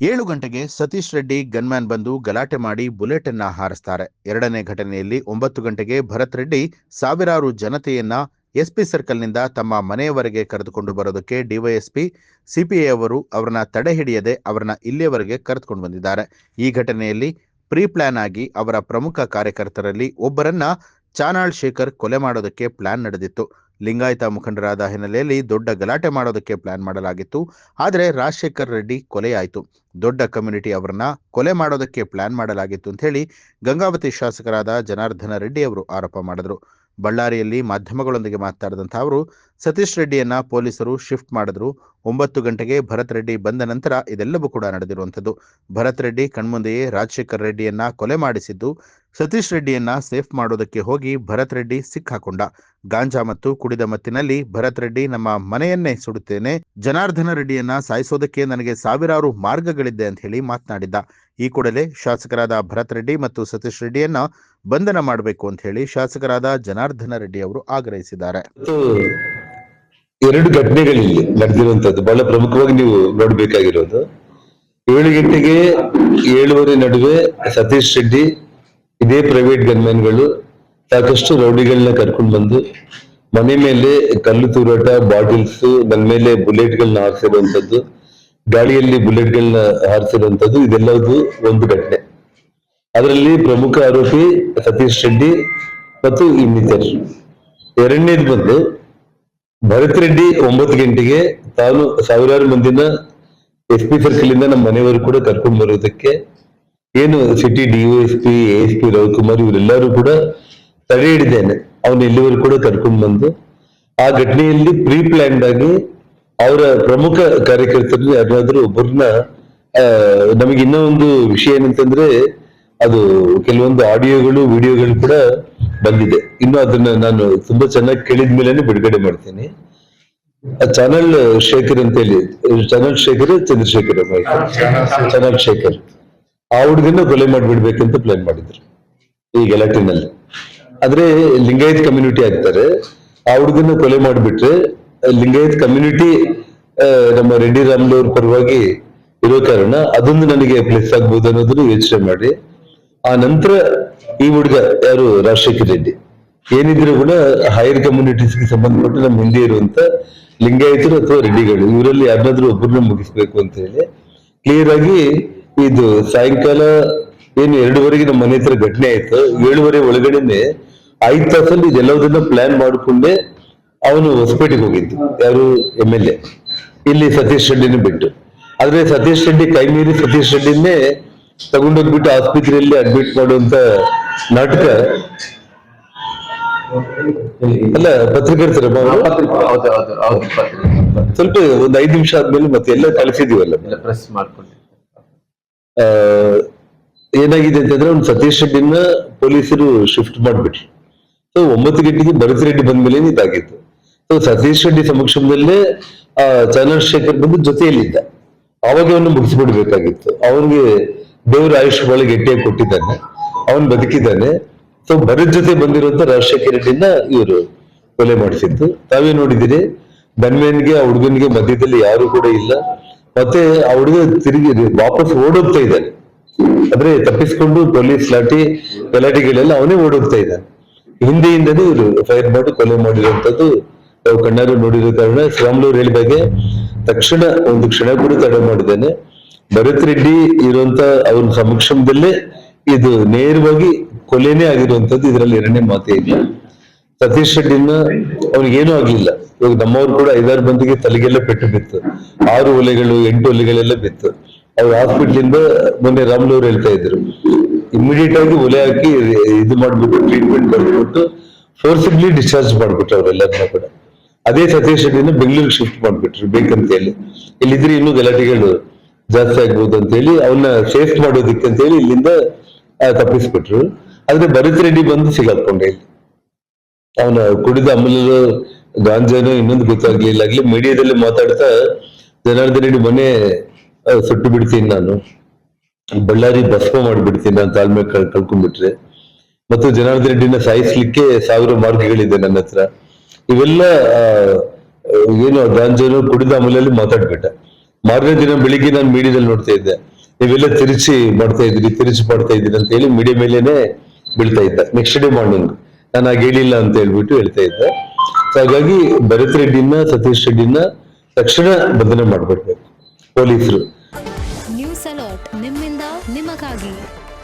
7 ಗಂಟೆಗೆ ಸತೀಶ್ ರೆಡ್ಡಿ ಗನ್ಮ್ಯಾನ್ ಬಂದು ಗಲಾಟೆ ಮಾಡಿ ಬುಲೆಟ್ ಅನ್ನ ಹಾರಿಸ್ತಾರೆ. ಎರಡನೇ ಘಟನೆಯಲ್ಲಿ 9 ಗಂಟೆಗೆ ಭರತ್ ರೆಡ್ಡಿ ಸಾವಿರಾರು ಜನತೆಯನ್ನ ಎಸ್ಪಿ ಸರ್ಕಲ್ನಿಂದ ತಮ್ಮ ಮನೆಯವರೆಗೆ ಕರೆದುಕೊಂಡು ಬರೋದಕ್ಕೆ ಡಿವೈಎಸ್ಪಿ ಸಿಪಿಐ ಅವರು ಅವರನ್ನ ತಡೆ ಹಿಡಿಯದೆ ಅವರನ್ನ ಇಲ್ಲಿಯವರೆಗೆ ಕರೆದುಕೊಂಡು ಬಂದಿದ್ದಾರೆ. ಈ ಘಟನೆಯಲ್ಲಿ ಪ್ರೀ ಪ್ಲಾನ್ ಆಗಿ ಅವರ ಪ್ರಮುಖ ಕಾರ್ಯಕರ್ತರಲ್ಲಿ ಒಬ್ಬರನ್ನ ಚಾನಾಳ್ ಶೇಖರ್ ಕೊಲೆ ಮಾಡೋದಕ್ಕೆ ಪ್ಲಾನ್ ನಡೆದಿತ್ತು. ಲಿಂಗಾಯತ ಮುಖಂಡರಾದ ಹಿನ್ನೆಲೆಯಲ್ಲಿ ದೊಡ್ಡ ಗಲಾಟೆ ಮಾಡೋದಕ್ಕೆ ಪ್ಲಾನ್ ಮಾಡಲಾಗಿತ್ತು. ಆದರೆ ರಾಜಶೇಖರ್ ರೆಡ್ಡಿ ಕೊಲೆಯಾಯಿತು. ದೊಡ್ಡ ಕಮ್ಯುನಿಟಿ ಅವರನ್ನ ಕೊಲೆ ಮಾಡೋದಕ್ಕೆ ಪ್ಲಾನ್ ಮಾಡಲಾಗಿತ್ತು ಅಂತ ಹೇಳಿ ಗಂಗಾವತಿ ಶಾಸಕರಾದ ಜನಾರ್ದನ ರೆಡ್ಡಿ ಅವರು ಆರೋಪ ಮಾಡಿದ್ರು. ಬಳ್ಳಾರಿಯಲ್ಲಿ ಮಾಧ್ಯಮಗಳೊಂದಿಗೆ ಮಾತನಾಡಿದಂಥ ಅವರು ಸತೀಶ್ ರೆಡ್ಡಿಯನ್ನ ಪೊಲೀಸರು ಶಿಫ್ಟ್ ಮಾಡಿದ್ರು. 9 ಗಂಟೆಗೆ ಭರತ್ ರೆಡ್ಡಿ ಬಂದ ನಂತರ ಇದೆಲ್ಲವೂ ಕೂಡ ನಡೆದಿರುವಂಥದ್ದು. ಭರತ್ ರೆಡ್ಡಿ ಕಣ್ಮುಂದೆಯೇ ರಾಜಶೇಖರ್ ರೆಡ್ಡಿಯನ್ನ ಕೊಲೆ ಮಾಡಿಸಿದ್ದು, ಸತೀಶ್ ರೆಡ್ಡಿಯನ್ನ ಸೇಫ್ ಮಾಡೋದಕ್ಕೆ ಹೋಗಿ ಭರತ್ ರೆಡ್ಡಿ ಸಿಕ್ಕಾಕೊಂಡ. ಗಾಂಜಾ ಮತ್ತು ಕುಡಿದ ಮತ್ತಿನಲ್ಲಿ ಭರತ್ ರೆಡ್ಡಿ ನಮ್ಮ ಮನೆಯನ್ನೇ ಸುಡುತ್ತೇನೆ, ಜನಾರ್ದನ ರೆಡ್ಡಿಯನ್ನ ಸಾಯಿಸೋದಕ್ಕೆ ನನಗೆ ಸಾವಿರಾರು ಮಾರ್ಗಗಳಿದೆ ಅಂತ ಹೇಳಿ ಮಾತನಾಡಿದ್ದ. ಈ ಕೂಡಲೇ ಶಾಸಕರಾದ ಭರತ್ ರೆಡ್ಡಿ ಮತ್ತು ಸತೀಶ್ ರೆಡ್ಡಿಯನ್ನ ಬಂಧನ ಮಾಡಬೇಕು ಅಂತ ಹೇಳಿ ಶಾಸಕರಾದ ಜನಾರ್ದನ ರೆಡ್ಡಿ ಅವರು ಆಗ್ರಹಿಸಿದ್ದಾರೆ. 2 ಘಟನೆಗಳಲ್ಲಿ ನಡೆದಿರುವಂತದ್ದು ಬಹಳ ಪ್ರಮುಖವಾಗಿ ನೀವು ನೋಡ್ಬೇಕಾಗಿರೋದು. 7 ಗಂಟೆಗೆ 7:15 ನಡುವೆ ಸತೀಶ್ ರೆಡ್ಡಿ ಇದೇ ಪ್ರೈವೇಟ್ ಗನ್ಮ್ಯಾನ್ಗಳು ಸಾಕಷ್ಟು ರೌಡಿಗಳನ್ನ ಕರ್ಕೊಂಡು ಬಂದು ಮನೆ ಮೇಲೆ ಕಲ್ಲು ತೂರಾಟ, ಬಾಟಲ್ಸ್, ನನ್ನ ಮೇಲೆ ಬುಲೆಟ್ಗಳನ್ನ ಹಾರಿಸಿರುವಂತದ್ದು, ಗಾಳಿಯಲ್ಲಿ ಬುಲೆಟ್ಗಳನ್ನ ಹಾರಿಸಿರುವಂತದ್ದು, ಇದೆಲ್ಲವೂ ಒಂದು ಘಟನೆ. ಅದರಲ್ಲಿ ಪ್ರಮುಖ ಆರೋಪಿ ಸತೀಶ್ ರೆಡ್ಡಿ ಮತ್ತು ಇನ್ನಿತರು. ಎರಡನೇದು ಬಂದು ಭರತ್ ರೆಡ್ಡಿ 9 ಗಂಟೆಗೆ ತಾನು ಸಾವಿರಾರು ಮಂದಿನ ಎಸ್ಪಿ ಸರ್ಕಲ್ ಇಂದ ನಮ್ಮ ಮನೆಯವರು ಕೂಡ ಕರ್ಕೊಂಡು ಬರೋದಕ್ಕೆ ಏನು ಸಿಟಿ ಡಿಒಎಸ್ಪಿ, ಎಎಸ್ಪಿ ರವಿಕುಮಾರ್ ಇವರೆಲ್ಲರೂ ಕೂಡ ತಡೆ ಹಿಡಿದೇನೆ ಅವನು ಎಲ್ಲಿವರೆಗೂ ಕೂಡ ಕರ್ಕೊಂಡು ಬಂದು ಆ ಘಟನೆಯಲ್ಲಿ ಪ್ರೀ ಪ್ಲಾನ್ಡ್ ಆಗಿ ಅವರ ಪ್ರಮುಖ ಕಾರ್ಯಕರ್ತರು ಯಾರಾದ್ರೂ ಒಬ್ಬರನ್ನ ನಮಗೆ ಇನ್ನೂ ಒಂದು ವಿಷಯ ಏನಂತಂದ್ರೆ ಅದು ಕೆಲವೊಂದು ಆಡಿಯೋಗಳು, ವಿಡಿಯೋಗಳು ಕೂಡ ಬಂದಿದೆ. ಇನ್ನು ಅದನ್ನ ನಾನು ತುಂಬಾ ಚೆನ್ನಾಗಿ ಕೇಳಿದ ಮೇಲೆನೆ ಬಿಡುಗಡೆ ಮಾಡ್ತೀನಿ. ಚಾನಲ್ ಶೇಖರ್ ಅಂತ ಹೇಳಿ, ಚಾನಲ್ ಶೇಖರ್ ಚಂದ್ರಶೇಖರ್, ಚಾನಲ್ ಶೇಖರ್ ಆ ಹುಡುಗನ್ನ ಕೊಲೆ ಮಾಡ್ಬಿಡ್ಬೇಕಂತ ಪ್ಲಾನ್ ಮಾಡಿದ್ರು ಈ ಗಲಾಟಿನಲ್ಲಿ. ಆದ್ರೆ ಲಿಂಗಾಯತ್ ಕಮ್ಯುನಿಟಿ ಆಗ್ತಾರೆ, ಆ ಹುಡುಗನ್ನ ಕೊಲೆ ಮಾಡಿಬಿಟ್ರೆ ಲಿಂಗಾಯತ್ ಕಮ್ಯುನಿಟಿ ನಮ್ಮ ರೆಡ್ಡಿ ರಾಮುಲು ಅವ್ರ ಪರವಾಗಿ ಇರೋ ಕಾರಣ ಅದೊಂದು ನನಗೆ ಪ್ಲೇಸ್ ಆಗ್ಬೋದು ಅನ್ನೋದನ್ನು ಯೋಚನೆ ಮಾಡಿ ಆ ನಂತರ ಈ ಹುಡುಗ ಯಾರು ರಾಜಶೇಖರ್ ರೆಡ್ಡಿ ಏನಿದ್ರು ಕೂಡ ಹೈಯರ್ ಕಮ್ಯುನಿಟೀಸ್ಗೆ ಸಂಬಂಧಪಟ್ಟು ನಮ್ಮ ಹಿಂದೆ ಇರುವಂತ ಲಿಂಗಾಯತರು ಅಥವಾ ರೆಡ್ಡಿಗಳು ಇವರಲ್ಲಿ ಯಾರನ್ನಾದ್ರೂ ಒಬ್ಬರನ್ನ ಮುಗಿಸ್ಬೇಕು ಅಂತ ಹೇಳಿ ಕ್ಲಿಯರ್ ಆಗಿ ಇದು ಸಾಯಂಕಾಲ ಏನು 2:15 ನಮ್ಮ ಮನೆ ಹತ್ರ ಘಟನೆ ಆಯ್ತು. 7:30 ಒಳಗಡೆನೆ 5 ತಾಸಲ್ಲಿ ಇದೆಲ್ಲದನ್ನ ಪ್ಲಾನ್ ಮಾಡಿಕೊಂಡೆ ಅವನು ಹೊಸಪೇಟೆಗೆ ಹೋಗಿದ್ದು, ಯಾರು MLA ಇಲ್ಲಿ ಸತೀಶ್ ರೆಡ್ಡಿನ ಬಿಟ್ಟು. ಆದ್ರೆ ಸತೀಶ್ ರೆಡ್ಡಿ ಕೈ ಮೀರಿ ಸತೀಶ್ ರೆಡ್ಡಿನೇ ತಗೊಂಡೋಗ್ಬಿಟ್ಟು ಆಸ್ಪತ್ರೆಯಲ್ಲಿ ಅಡ್ಮಿಟ್ ಮಾಡುವಂತ ನಾಟಕ ಅಲ್ಲ ಪತ್ರಕರ್ತರ ಸ್ವಲ್ಪ ಒಂದು 5 ನಿಮಿಷ ಆದ್ಮೇಲೆ ಮತ್ತೆ ಎಲ್ಲ ಕಳಿಸಿದೀವಲ್ಲ ಪ್ರೆಸ್ ಮಾಡ್ಕೊಂಡು ಏನಾಗಿದೆ ಅಂತಂದ್ರೆ ಒಂದು ಸತೀಶ್ ರೆಡ್ಡಿನ ಪೊಲೀಸರು ಶಿಫ್ಟ್ ಮಾಡ್ಬಿಟ್ರು. ಸೊ 9 ಗಂಟೆಗೆ ಭರತ್ ರೆಡ್ಡಿ ಬಂದ್ಮೇಲೆ ಇದಾಗಿತ್ತು. ಸೊ ಸತೀಶ್ ರೆಡ್ಡಿ ಸಮಕ್ಷಮದಲ್ಲೇ ಚಾನಲ್ ಶೇಖರ್ ಬಂದು ಜೊತೆಯಲ್ಲಿದ್ದ. ಅವಾಗ ಅವನು ಮುಗಿಸ್ಬಿಡ್ಬೇಕಾಗಿತ್ತು. ಅವನಿಗೆ ದೇವರ ಆಯುಷ್ ಬಹಳ ಗಟ್ಟಿಯಾಗಿ ಕೊಟ್ಟಿದ್ದಾನೆ, ಅವನು ಬದುಕಿದ್ದಾನೆ. ಸೊ ಭರತ್ ಜೊತೆ ಬಂದಿರುವಂತ ರಾಜಶೇಖರ್ ರೆಡ್ಡಿನ ಇವರು ಕೊಲೆ ಮಾಡಿಸಿದ್ದು ತಾವೇ ನೋಡಿದಿರಿ. ಗನ್ಮ್ಯಾನ್ಗೆ ಆ ಹುಡುಗನಿಗೆ ಮಧ್ಯದಲ್ಲಿ ಯಾರು ಕೂಡ ಇಲ್ಲ. ಮತ್ತೆ ಆ ಹುಡುಗ ತಿರುಗಿ ವಾಪಸ್ ಓಡೋಗ್ತಾ ಇದ್ದಾನೆ, ಅಂದ್ರೆ ತಪ್ಪಿಸ್ಕೊಂಡು ಪೊಲೀಸ್ ಗಲಾಟೆಗಳೆಲ್ಲ ಅವನೇ ಓಡೋಗ್ತಾ ಇದ್ದಾನೆ. ಹಿಂದೆಯಿಂದನೇ ಇವರು ಫೈರ್ ಮಾಡಿ ಕೊಲೆ ಮಾಡಿರುವಂತದ್ದು ನಾವು ಕಣ್ಣಾರು ನೋಡಿರೋ ಕಾರಣ ಶ್ರೀರಾಮುಲು ಹೇಳಿದಾಗೆ ತಕ್ಷಣ ಒಂದು ಕ್ಷಣ ಕೂಡ ತಡೆ ಮಾಡಿದ್ದಾನೆ. ಭರತ್ ರೆಡ್ಡಿ ಇರುವಂತ ಅವನ ಸಮಕ್ಷಮದಲ್ಲೇ ಇದು ನೇರವಾಗಿ ಕೊಲೆನೇ ಆಗಿರುವಂತದ್ದು, ಇದರಲ್ಲಿ ಎರಡನೇ ಮಾತೇ ಇಲ್ಲ. ಸತೀಶ್ ರೆಡ್ಡಿನ ಅವ್ನಿಗೇನೂ ಆಗ್ಲಿಲ್ಲ. ಇವಾಗ ನಮ್ಮವ್ರು ಕೂಡ 5-6 ಮಂದಿಗೆ ತಲೆಗೆಲ್ಲ ಪೆಟ್ಟು ಬಿತ್ತು, 6 ಒಲೆಗಳು 8 ಒಲೆಗಳೆಲ್ಲ ಬಿತ್ತು. ಅವ್ರು ಹಾಸ್ಪಿಟ್ಲಿಂದ ಮೊನ್ನೆ ರಾಮುಲು ಅವ್ರು ಹೇಳ್ತಾ ಇದ್ರು, ಇಮಿಡಿಯೇಟ್ ಆಗಿ ಒಲೆ ಹಾಕಿ ಇದು ಮಾಡ್ಬಿಟ್ಟು ಟ್ರೀಟ್ಮೆಂಟ್ ಬರ್ಬಿಟ್ಟು ಫೋರ್ಸಿಬ್ಲಿ ಡಿಸ್ಚಾರ್ಜ್ ಮಾಡ್ಬಿಟ್ರು ಅವರೆಲ್ಲರನ್ನ ಕೂಡ. ಅದೇ ಸತೀಶ್ ರೆಡ್ಡಿನ ಬೆಂಗಳೂರಿಗೆ ಶಿಫ್ಟ್ ಮಾಡ್ಬಿಟ್ರು ಬೇಕಂತ ಹೇಳಿ. ಇಲ್ಲಿದ್ರೆ ಇನ್ನೂ ಗಲಾಟೆಗಳು ಜಾಸ್ತಿ ಆಗ್ಬೋದು ಅಂತ ಹೇಳಿ ಅವನ್ನ ಸೇಫ್ ಮಾಡೋದಿಕ್ಕೆ ಅಂತ ಹೇಳಿ ಇಲ್ಲಿಂದ ತಪ್ಪಿಸ್ಬಿಟ್ರು. ಆದ್ರೆ ಭರತ್ ರೆಡ್ಡಿ ಬಂದು ಸಿಗಾಕೊಂಡೆ ಇಲ್ಲಿ. ಅವನ ಕುಡಿದ ಅಮೂಲ್ಯ ಗಾಂಜಾನೋ ಇನ್ನೊಂದು ಗೊತ್ತಾಗ್ಲಿಲ್ಲ. ಆಗ್ಲಿ ಮೀಡಿಯಾದಲ್ಲಿ ಮಾತಾಡ್ತಾ ಜನಾರ್ದನ ರೆಡ್ಡಿ ಮನೆ ಸುಟ್ಟು ಬಿಡ್ತೀನಿ, ನಾನು ಬಳ್ಳಾರಿ ಭಸ್ಮ ಮಾಡ್ಬಿಡ್ತೀನಿ ನಾನು ತಾಳ್ಮೆ ಕಳ್ಕೊಂಡ್ಬಿಟ್ರೆ, ಮತ್ತು ಜನಾರ್ದನ ರೆಡ್ಡಿನ ಸಾಯಿಸ್ಲಿಕ್ಕೆ 1000 ಮಾರ್ಗಗಳಿದೆ ನನ್ನ ಹತ್ರ. ಇವೆಲ್ಲ ಏನು ಗಾಂಜಾನು ಕುಡಿದ ಅಮೂಲ್ಯಲ್ಲಿ ಮಾತಾಡ್ಬಿಟ್ಟ. ಮಾರನೇ ದಿನ ಬೆಳಿಗ್ಗೆ ನಾನು ಮೀಡಿಯಾದಲ್ಲಿ ನೋಡ್ತಾ ಇದ್ದೆ, ನೀವೆಲ್ಲ ತಿರುಚಿ ಮಾಡ್ತಾ ಇದ್ದೀರಿ ಅಂತ ಹೇಳಿ ಮೀಡಿಯಾ ಮೇಲೇನೆ ಬೀಳ್ತಾ ಇದ್ದ. ನೆಕ್ಸ್ಟ್ ಡೇ ಮಾರ್ನಿಂಗ್ ನಾನು ಆಗ ಹೇಳಿಲ್ಲ ಅಂತ ಹೇಳ್ಬಿಟ್ಟು ಹೇಳ್ತಾ ಇದ್ದೆ. ಸೊ ಹಾಗಾಗಿ ಭರತ್ ರೆಡ್ಡಿನ, ಸತೀಶ್ ರೆಡ್ಡಿನ ತಕ್ಷಣ ಬಂಧನ ಮಾಡ್ಬಿಡ್ಬೇಕು ಪೊಲೀಸರು. ನ್ಯೂಸ್ ಅಲರ್ಟ್ ನಿಮ್ಮಿಂದ ನಿಮಗಾಗಿ.